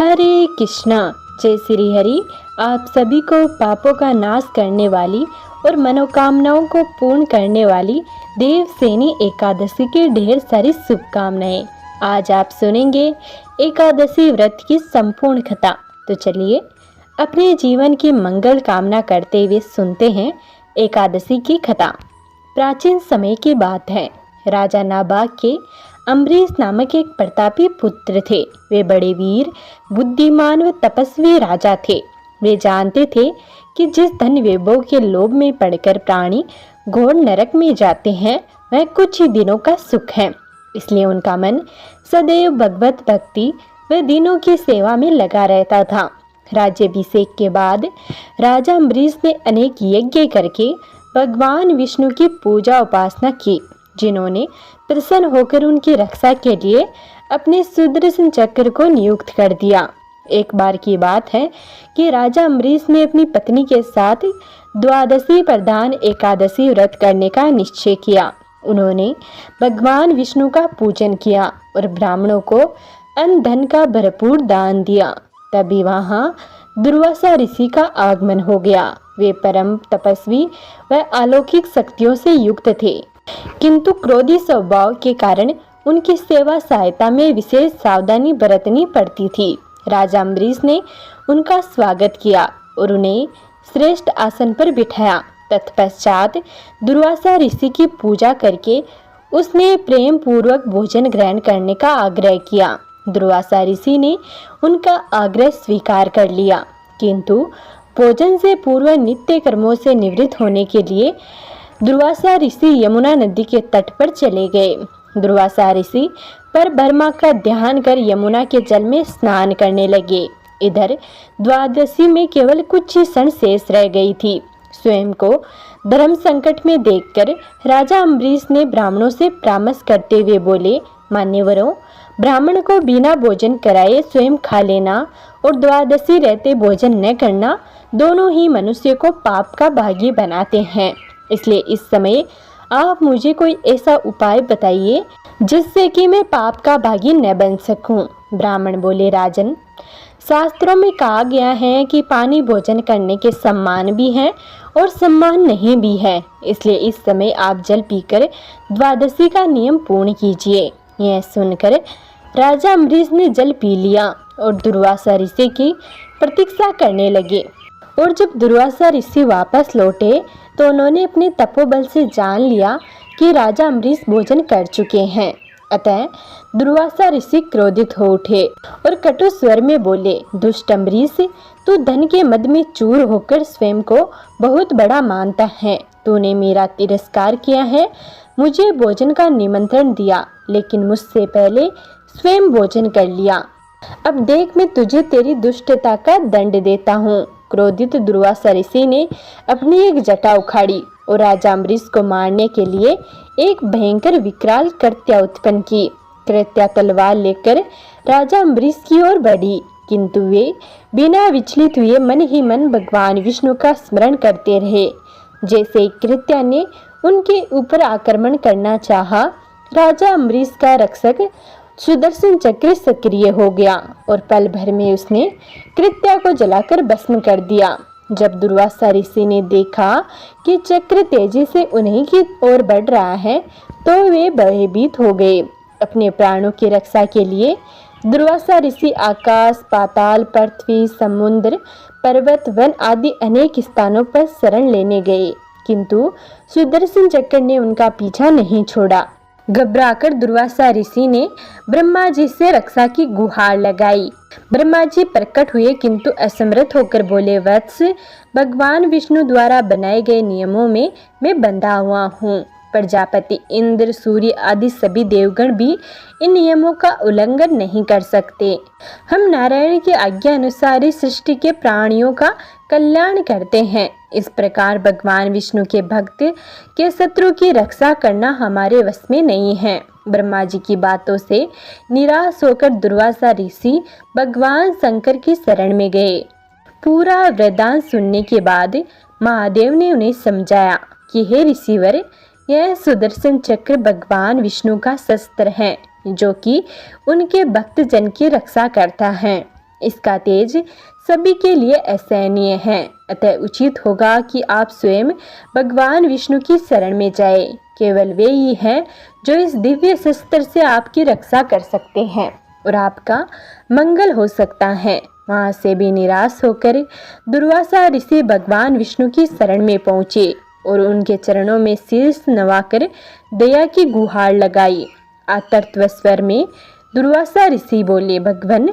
हरे कृष्णा। जय श्री हरि। आप सभी को पापों का नाश करने वाली और मनोकामनाओं को पूर्ण करने वाली देवसेनी एकादशी की ढेर सारी शुभकामनाएं। आज आप सुनेंगे एकादशी व्रत की संपूर्ण कथा। तो चलिए अपने जीवन की मंगल कामना करते हुए सुनते हैं एकादशी की कथा। प्राचीन समय की बात है। राजा नाबाग के अम्बरीश नामक एक प्रतापी पुत्र थे। वे बड़े वीर, बुद्धिमान व तपस्वी राजा थे। वे जानते थे कि जिस धन वैभव के लोभ में पड़कर प्राणी घोर नरक में जाते हैं वह कुछ ही दिनों का सुख है। इसलिए उनका मन सदैव भगवत भक्ति व दीनों की सेवा में लगा रहता था। राज्याभिषेक के बाद राजा अम्बरीश ने अनेक यज्ञ करके भगवान विष्णु की पूजा उपासना की, जिन्होंने प्रसन्न होकर उनकी रक्षा के लिए अपने सुदर्शन चक्र को नियुक्त कर दिया। एक बार की बात है कि राजा अम्बरीश ने अपनी पत्नी के साथ द्वादशी प्रधान एकादशी व्रत करने का निश्चय किया। उन्होंने भगवान विष्णु का पूजन किया और ब्राह्मणों को अन्न धन का भरपूर दान दिया। तभी वहां दुर्वासा ऋषि का आगमन हो गया। वे परम तपस्वी व अलौकिक शक्तियों से युक्त थे, किंतु क्रोधी स्वभाव के कारण उनकी सेवा सहायता में विशेष सावधानी बरतनी पड़ती थी। राजा अम्बरीश ने उनका स्वागत किया और उन्हें श्रेष्ठ आसन पर बिठाया। तत्पश्चात दुर्वासा ऋषि की पूजा करके उसने प्रेम पूर्वक भोजन ग्रहण करने का आग्रह किया। दुर्वासा ऋषि ने उनका आग्रह स्वीकार कर लिया, किंतु भोजन से पूर्व नित्य कर्मों से निवृत्त होने के लिए दुर्वासा ऋषि यमुना नदी के तट पर चले गए। दुर्वासा ऋषि पर ब्रह्मा का ध्यान कर यमुना के जल में स्नान करने लगे। इधर द्वादशी में केवल कुछ ही क्षण शेष रह गई थी। स्वयं को धर्म संकट में देखकर राजा अम्बरीश ने ब्राह्मणों से परामर्श करते हुए बोले, मान्यवरों, ब्राह्मण को बिना भोजन कराए स्वयं खा लेना और द्वादशी रहते भोजन न करना दोनों ही मनुष्य को पाप का भागी बनाते हैं। इसलिए इस समय आप मुझे कोई ऐसा उपाय बताइए जिससे कि मैं पाप का भागी न बन सकूं। ब्राह्मण बोले, राजन, शास्त्रों में कहा गया है कि पानी भोजन करने के सम्मान भी है और सम्मान नहीं भी है। इसलिए इस समय आप जल पीकर द्वादशी का नियम पूर्ण कीजिए। यह सुनकर राजा अम्बरीश ने जल पी लिया और दुर्वासा ऋषि की प्रतीक्षा करने लगे। और जब दुर्वासा ऋषि वापस लौटे तो उन्होंने अपने तपोबल से जान लिया कि राजा अम्बरीश भोजन कर चुके हैं। अतः दुर्वासा ऋषि क्रोधित हो उठे और कटु स्वर में बोले, दुष्ट अम्बरीश, तू धन के मद में चूर होकर स्वयं को बहुत बड़ा मानता है। तूने मेरा तिरस्कार किया है, मुझे भोजन का निमंत्रण दिया, लेकिन मुझसे पहले स्वयं भोजन कर लिया। अब देख, मैं तुझे तेरी दुष्टता का दंड देता हूँ। क्रोधित दुर्वासा ऋषि ने अपनी एक जटा उखाड़ी और राजा अम्बरीश को मारने के लिए एक भयंकर विकराल कृत्या उत्पन्न की। कृत्या तलवार लेकर राजा अम्बरीश की ओर बढ़ी, किंतु वे बिना विचलित हुए मन ही मन भगवान विष्णु का स्मरण करते रहे। जैसे कृत्या ने उनके ऊपर आक्रमण करना चाहा, राजा अम्बरीश का रक्षक सुदर्शन चक्र सक्रिय हो गया और पल भर में उसने कृत्या को जलाकर भस्म कर दिया। जब दुर्वासा ऋषि ने देखा कि चक्र तेजी से उन्हीं की ओर बढ़ रहा है तो वे भयभीत हो गए। अपने प्राणों की रक्षा के लिए दुर्वासा ऋषि आकाश, पाताल, पृथ्वी, समुद्र, पर्वत, वन आदि अनेक स्थानों पर शरण लेने गए, किंतु सुदर्शन चक्र ने उनका पीछा नहीं छोड़ा। घबराकर दुर्वासा ऋषि ने ब्रह्मा जी से रक्षा की गुहार लगाई। ब्रह्मा जी प्रकट हुए, किंतु असमर्थ होकर बोले, वत्स, भगवान विष्णु द्वारा बनाए गए नियमों में मैं बंधा हुआ हूँ। प्रजापति इंद्र, सूर्य आदि सभी देवगण भी इन नियमों का उल्लंघन नहीं कर सकते। हम नारायण की आज्ञा अनुसार ही सृष्टि के प्राणियों का कल्याण करते हैं। इस प्रकार भगवान विष्णु के भक्त के शत्रु की रक्षा करना हमारे वश में नहीं है। ब्रह्मा जी की बातों से निराश होकर दुर्वासा ऋषि भगवान शंकर की शरण में गए। पूरा वृतांत सुनने के बाद महादेव ने उन्हें समझाया कि हे ऋषिवर, यह सुदर्शन चक्र भगवान विष्णु का शस्त्र है, जो कि उनके भक्त जन की रक्षा करता है। इसका तेज सभी के लिए असहनीय है। अतः उचित होगा कि आप स्वयं भगवान विष्णु की शरण में जाए। केवल वे ही हैं जो इस दिव्य शस्त्र से आपकी रक्षा कर सकते हैं और आपका मंगल हो सकता है। वहां से भी निराश होकर दुर्वासा ऋषि भगवान विष्णु की शरण में पहुंचे और उनके चरणों में शीर्ष नवाकर दया की गुहार लगाई। आतर्त्व स्वर में दुर्वासा ऋषि बोले, भगवान,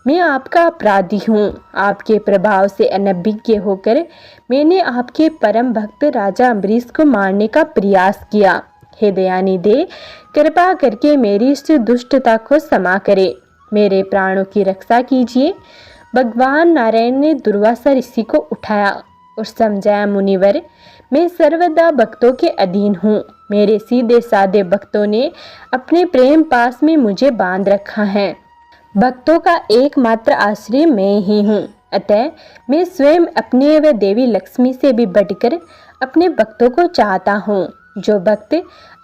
मैं आपका अपराधी हूँ। आपके प्रभाव से अनभिज्ञ होकर मैंने आपके परम भक्त राजा अम्बरीश को मारने का प्रयास किया। हे दयानिधे, कृपा करके मेरी इस दुष्टता को क्षमा करे, मेरे प्राणों की रक्षा कीजिए। भगवान नारायण ने दुर्वासा ऋषि को उठाया और समझाया, मुनिवर, मैं सर्वदा भक्तों के अधीन हूँ। मेरे सीधे साधे भक्तों ने अपने प्रेम पास में मुझे बांध रखा है। भक्तों का एकमात्र आश्रय मैं ही हूँ। अतः मैं स्वयं अपने व देवी लक्ष्मी से भी बढ़कर अपने भक्तों को चाहता हूँ। जो भक्त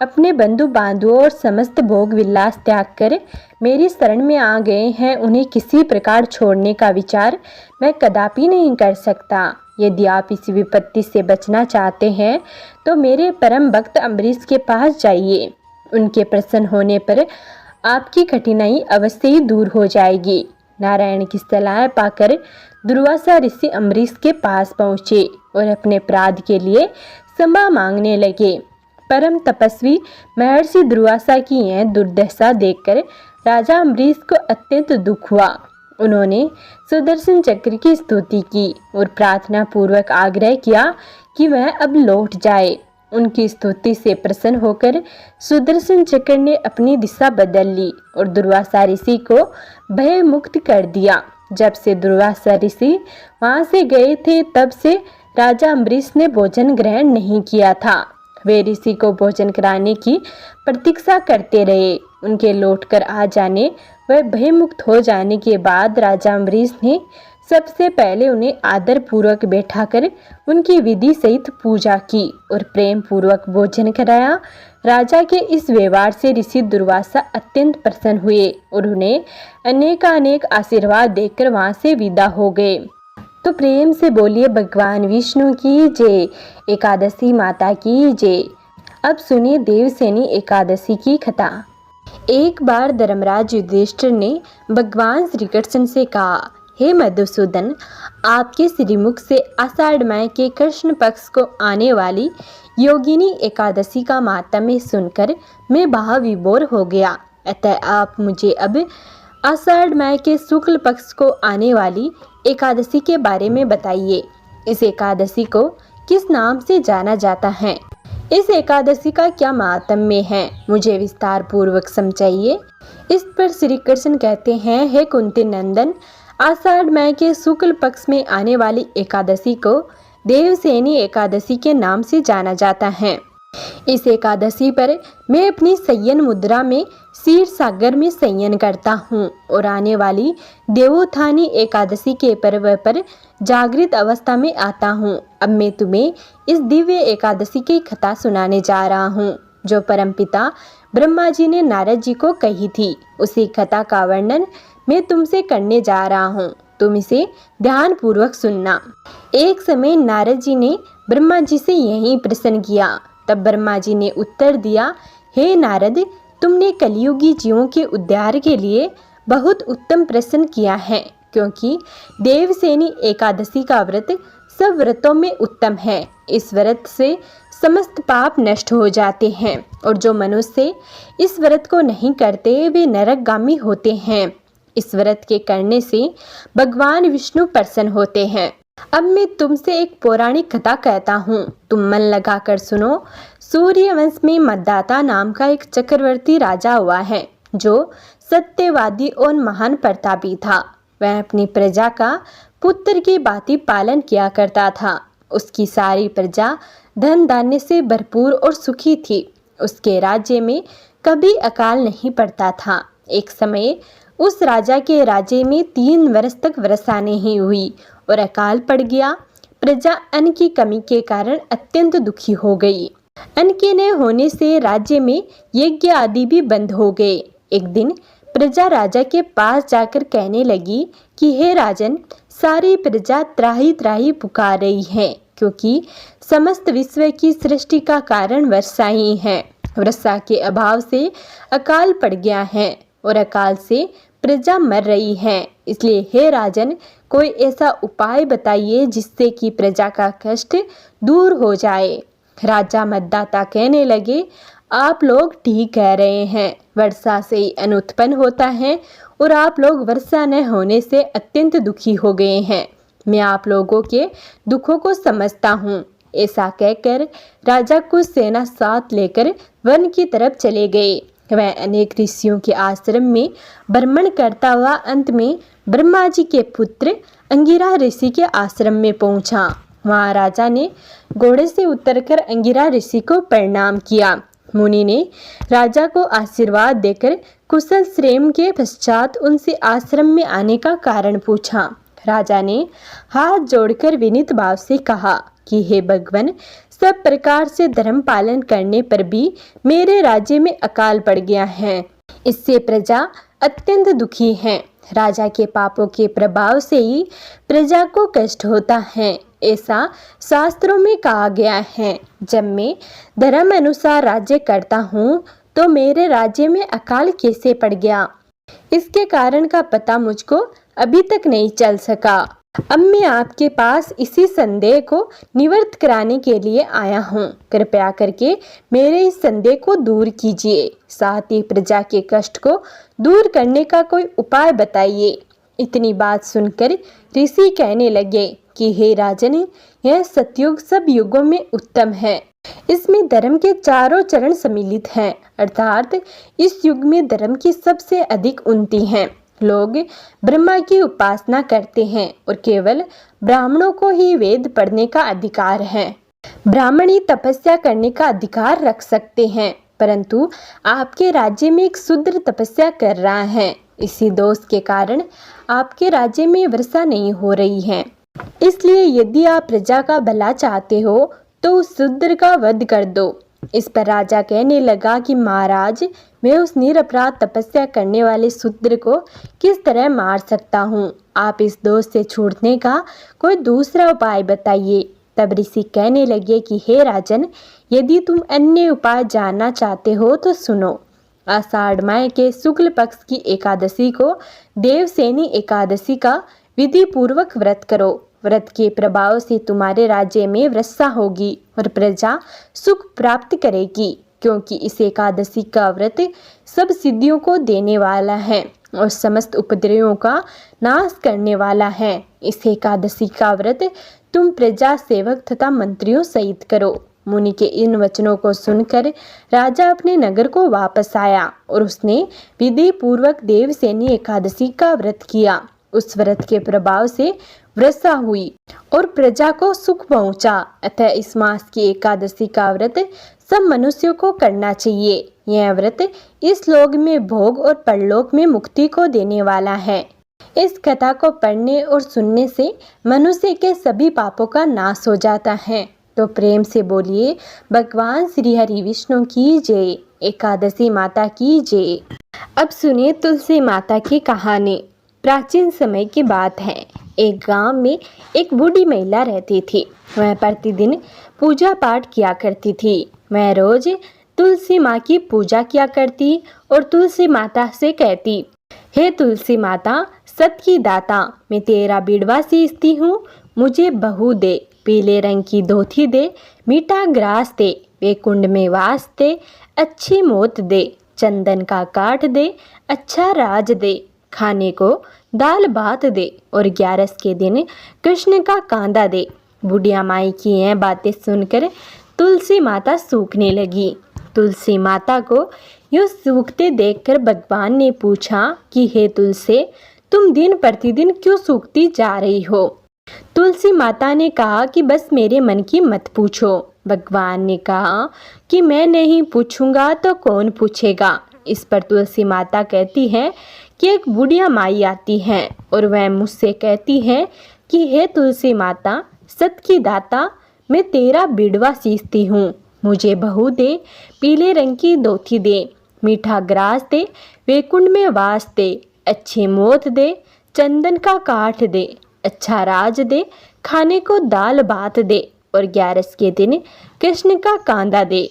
अपने बंधु बांधुओं और समस्त भोग विलास त्याग कर मेरी शरण में आ गए हैं, उन्हें किसी प्रकार छोड़ने का विचार मैं कदापि नहीं कर सकता। यदि आप इस विपत्ति से बचना चाहते हैं तो मेरे परम भक्त अम्बरीश के पास जाइए। उनके प्रसन्न होने पर आपकी कठिनाई अवश्य ही दूर हो जाएगी। नारायण की सलाह पाकर दुर्वासा ऋषि अम्बरीश के पास पहुँचे और अपने अपराध के लिए क्षमा मांगने लगे। परम तपस्वी महर्षि दुर्वासा की यह दुर्दशा देखकर राजा अम्बरीश को अत्यंत दुख हुआ। उन्होंने सुदर्शन चक्र की स्तुति की और प्रार्थना पूर्वक आग्रह किया कि वह अब लौट जाए। उनकी स्तुति से प्रसन्न होकर सुदर्शन चक्र ने अपनी दिशा बदल ली और दुर्वासा ऋषि को भय मुक्त कर दिया। जब से दुर्वासा ऋषि वहां से गए थे, तब से राजा अम्बरीश ने भोजन ग्रहण नहीं किया था। वे ऋषि को भोजन कराने की प्रतीक्षा करते रहे। उनके लौटकर आ जाने व भयमुक्त हो जाने के बाद राजा अम्बरीश ने सबसे पहले उन्हें आदर पूर्वक बैठाकर उनकी विधि सहित पूजा की और प्रेम पूर्वक भोजन कराया। राजा के इस व्यवहार से ऋषि दुर्वासा अत्यंत प्रसन्न हुए और उन्हें अनेकानेक आशीर्वाद देकर वहां से विदा हो गए। तो प्रेम से बोलिए भगवान विष्णु की जय, एकादशी माता की जय। अब सुनिए देवसेनी एकादशी की कथा। एक बार धर्मराज युधिष्ठिर ने भगवान श्री कृष्ण से कहा, हे मधुसूदन, आपके श्रीमुख से आषाढ़ माह के कृष्ण पक्ष को आने वाली योगिनी एकादशी का माहात्म्य सुनकर मैं भाव विभोर हो गया। अतः आप मुझे अब आषाढ़ माह के शुक्ल पक्ष को आने वाली एकादशी के बारे में बताइए। इस एकादशी को किस नाम से जाना जाता है? इस एकादशी का क्या महात्म्य है? मुझे विस्तार पूर्वक समझाइए। इस पर श्री कृष्ण कहते हैं, हे कुंती नंदन, आषाढ़ माह के शुक्ल पक्ष में आने वाली एकादशी को देवसेनी एकादशी के नाम से जाना जाता है। इस एकादशी पर मैं अपनी शयन मुद्रा में क्षीर सागर में शयन करता हूँ और आने वाली देवोत्थानी एकादशी के पर्व पर जागृत अवस्था में आता हूँ। अब मैं तुम्हें इस दिव्य एकादशी की कथा सुनाने जा रहा हूँ जो परमपिता ब्रह्मा जी ने नारद जी को कही थी। उसी कथा का वर्णन मैं तुमसे करने जा रहा हूँ। तुम इसे ध्यान पूर्वक सुनना। एक समय नारद जी ने ब्रह्मा जी से यही प्रश्न किया। तब ब्रह्मा जी ने उत्तर दिया, हे नारद, तुमने कलियुगी जीवों के उद्धार के लिए बहुत उत्तम प्रश्न किया है, क्योंकि देवसेनी एकादशी का व्रत सब व्रतों में उत्तम है। इस व्रत से समस्त पाप नष्ट हो जाते हैं और जो मनुष्य इस व्रत को नहीं करते वे नरकगामी होते हैं। इस व्रत के करने से भगवान विष्णु प्रसन्न होते हैं। अब मैं तुमसे एक पौराणिक कथा कहता हूँ, तुम मन लगाकर सुनो। सूर्यवंश में मद्दाता नाम का एक चक्रवर्ती राजा हुआ है जो सत्यवादी और महान प्रतापी था। वह अपनी प्रजा का पुत्र की भांति पालन किया करता था। उसकी सारी प्रजा धन धान्य से भरपूर और सुखी थी। उसके राज्य में कभी अकाल नहीं पड़ता था। एक समय उस राजा के राज्य में 3 वर्ष तक वर्षा नहीं हुई और अकाल पड़ गया। प्रजा अन्न की कमी के कारण अत्यंत दुखी हो गई। अन्न के न होने से राज्य में यज्ञ आदि भी बंद हो गए। एक दिन प्रजा राजा के पास जाकर कहने लगी कि हे राजन, सारी प्रजा त्राही त्राही पुकार रही है, क्योंकि समस्त विश्व की सृष्टि का कारण वर्षा ही है। वर्षा के अभाव से अकाल पड़ गया है और अकाल से प्रजा मर रही है। इसलिए हे राजन, कोई ऐसा उपाय बताइए जिससे कि प्रजा का कष्ट दूर हो जाए। राजा मतदाता कहने लगे, आप लोग ठीक कह रहे हैं, वर्षा से ही अन्न उत्पन्न होता है और आप लोग वर्षा न होने से अत्यंत दुखी हो गए हैं। मैं आप लोगों के दुखों को समझता हूँ। ऐसा कहकर राजा कुछ सेना साथ लेकर वन की तरफ चले गए। वह अनेक ऋषियों के आश्रम में भ्रमण करता हुआ अंत में ब्रह्मा जी के पुत्र अंगिरा ऋषि के आश्रम में पहुंचा। वहां राजा ने घोड़े से उतरकर अंगिरा ऋषि को प्रणाम किया। मुनि ने राजा को आशीर्वाद देकर कुशल क्षेम के पश्चात उनसे आश्रम में आने का कारण पूछा। राजा ने हाथ जोड़कर विनीत भाव से कहा कि हे भगवान, सब प्रकार से धर्म पालन करने पर भी मेरे राज्य में अकाल पड़ गया है। इससे प्रजा अत्यंत दुखी है। राजा के पापों के प्रभाव से ही प्रजा को कष्ट होता है, ऐसा शास्त्रों में कहा गया है। जब मैं धर्म अनुसार राज्य करता हूँ तो मेरे राज्य में अकाल कैसे पड़ गया, इसके कारण का पता मुझको अभी तक नहीं चल सका। अब मैं आपके पास इसी संदेह को निवृत्त कराने के लिए आया हूँ। कृपया करके मेरे इस संदेह को दूर कीजिए, साथ ही प्रजा के कष्ट को दूर करने का कोई उपाय बताइए। इतनी बात सुनकर ऋषि कहने लगे कि हे राजन, यह सतयुग सब युगों में उत्तम है। इसमें धर्म के चारों चरण सम्मिलित हैं, अर्थात इस युग में धर्म की सबसे अधिक उन्नति है। लोग ब्रह्मा की उपासना करते हैं और केवल ब्राह्मणों को ही वेद पढ़ने का अधिकार है। ब्राह्मण ही तपस्या करने का अधिकार रख सकते हैं, परंतु आपके राज्य में एक शूद्र तपस्या कर रहा है। इसी दोष के कारण आपके राज्य में वर्षा नहीं हो रही है। इसलिए यदि आप प्रजा का भला चाहते हो तो उस शूद्र का वध कर दो। इस पर राजा कहने लगा कि महाराज, मैं उस निरपराध तपस्या करने वाले शूद्र को किस तरह मार सकता हूँ? आप इस दोष से छूटने का कोई दूसरा उपाय बताइए। तब ऋषि कहने लगे कि हे राजन, यदि तुम अन्य उपाय जानना चाहते हो तो सुनो। आषाढ़ माह के शुक्ल पक्ष की एकादशी को देवसेनी एकादशी का विधि पूर्वक व्रत करो। व्रत के प्रभाव से तुम्हारे राज्य में वर्षा होगी और प्रजा सुख प्राप्त करेगी, क्योंकि इस एकादशी का व्रत सब सिद्धियों को देने वाला है और समस्त उपद्रवों का नाश करने वाला है। इस एकादशी का व्रत तुम प्रजा सेवक तथा मंत्रियों सहित करो। मुनि के इन वचनों को सुनकर राजा अपने नगर को वापस आया और उसने विधि पूर्वक देवसेनी एकादशी का व्रत किया। उस व्रत के प्रभाव से वर्षा हुई और प्रजा को सुख पहुंचा। अतः इस मास की एकादशी का व्रत सब मनुष्यों को करना चाहिए। यह व्रत इस लोक में भोग और परलोक में मुक्ति को देने वाला है। इस कथा को पढ़ने और सुनने से मनुष्य के सभी पापों का नाश हो जाता है। तो प्रेम से बोलिए, भगवान श्री हरि विष्णु की जय, एकादशी माता की जय। अब सुनिए तुलसी माता की कहानी। प्राचीन समय की बात है। एक गांव में एक बूढ़ी महिला रहती थी। वह प्रतिदिन पूजा पाठ किया करती थी। वह रोज तुलसी माँ की पूजा किया करती और तुलसी माता से कहती, हे तुलसी माता, सत की दाता, मैं तेरा बिड़वा सींचती हूँ, मुझे बहू दे, पीले रंग की धोती दे, मीठा ग्रास दे, वे कुंड में वास दे, अच्छी मौत दे, चंदन का काठ दे, अच्छा राज दे, खाने को दाल भात दे और 11 के दिन कृष्ण का कांदा दे। बुढ़िया माई की यह बातें सुनकर तुलसी माता सूखने लगी। तुलसी माता को यूँ सूखते देखकर भगवान ने पूछा कि हे तुलसी, तुम दिन प्रतिदिन क्यों सूखती जा रही हो? तुलसी माता ने कहा कि बस मेरे मन की मत पूछो। भगवान ने कहा कि मैं नहीं पूछूंगा तो कौन पूछेगा? इस पर तुलसी माता कहती है कि एक बुढ़िया माई आती है और वह मुझसे कहती है कि हे तुलसी माता, सत की दाता, मैं तेरा बिड़वा सींचती हूँ, मुझे बहू दे, पीले रंग की धोती दे, मीठा ग्रास दे, वैकुंठ में वास दे, अच्छी मौत दे, चंदन का काठ दे, अच्छा राज दे, खाने को दाल भात दे, और 11 के दिन कृष्ण का कांदा दे।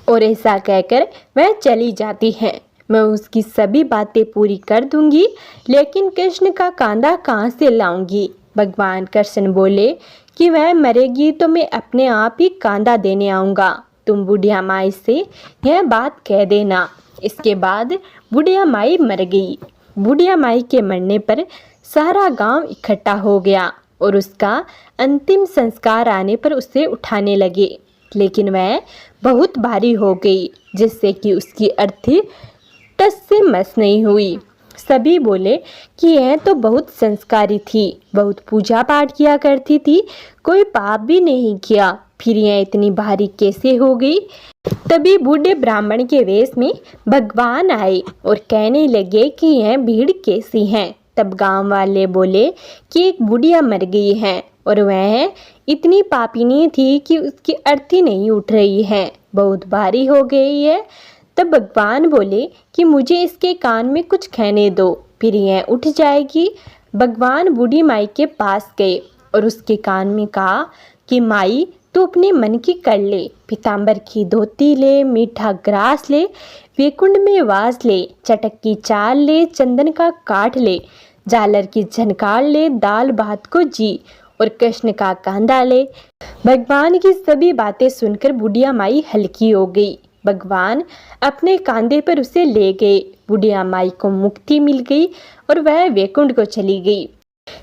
और ऐसा कहकर वह चली जाती है। मैं उसकी सभी बातें पूरी कर दूंगी, लेकिन कृष्ण का कांदा कहाँ से लाऊंगी? भगवान कृष्ण बोले कि वह मरेगी तो मैं अपने आप ही कांदा देने आऊँगा। तुम बुढ़िया माई से यह बात कह देना। इसके बाद बुढ़िया माई मर गई। बुढ़िया माई के मरने पर सारा गांव इकट्ठा हो गया और उसका अंतिम संस्कार आने पर उसे उठाने लगे, लेकिन वह बहुत भारी हो गई, जिससे कि उसकी अर्थी टस से मस नहीं हुई। सभी बोले कि यह तो बहुत संस्कारी थी, बहुत पूजा पाठ किया करती थी, कोई पाप भी नहीं किया, फिर यह इतनी भारी कैसे हो गई? तभी बूढ़े ब्राह्मण के वेश में भगवान आए और कहने लगे कि यह भीड़ कैसी है। तब गांव वाले बोले कि एक बुढ़िया मर गई है और वह इतनी पापिनी थी कि उसकी अर्थी नहीं उठ रही है, बहुत भारी हो गई है। तब भगवान बोले कि मुझे इसके कान में कुछ कहने दो, फिर यह उठ जाएगी। भगवान बूढ़ी माई के पास गए और उसके कान में कहा कि माई तू अपने मन की कर ले, पीताम्बर की धोती ले, मीठा ग्रास ले, वैकुंठ में वास ले, चटक की चाल ले, चंदन का काठ ले, झालर की झनकार ले, दाल भात को जी और कृष्ण का कांदा ले। भगवान की सभी बातें सुनकर बुढ़िया माई हल्की हो गई। भगवान अपने कांधे पर उसे ले गए। बुढ़िया माई को मुक्ति मिल गई और वह वैकुंठ को चली गई।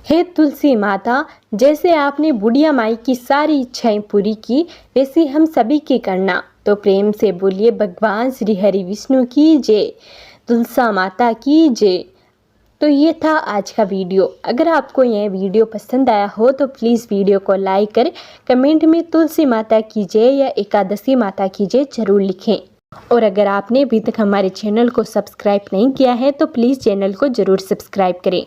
हे तुलसी माता, जैसे आपने बुढ़िया माई की सारी इच्छाएं पूरी की, वैसे हम सभी की करना। तो प्रेम से बोलिए भगवान श्री हरि विष्णु की जय, तुलसा माता की जय। तो ये था आज का वीडियो। अगर आपको यह वीडियो पसंद आया हो तो प्लीज़ वीडियो को लाइक कर कमेंट में तुलसी माता की जय या एकादशी माता की जय जरूर लिखें। और अगर आपने अभी तक हमारे चैनल को सब्सक्राइब नहीं किया है तो प्लीज़ चैनल को ज़रूर सब्सक्राइब करें।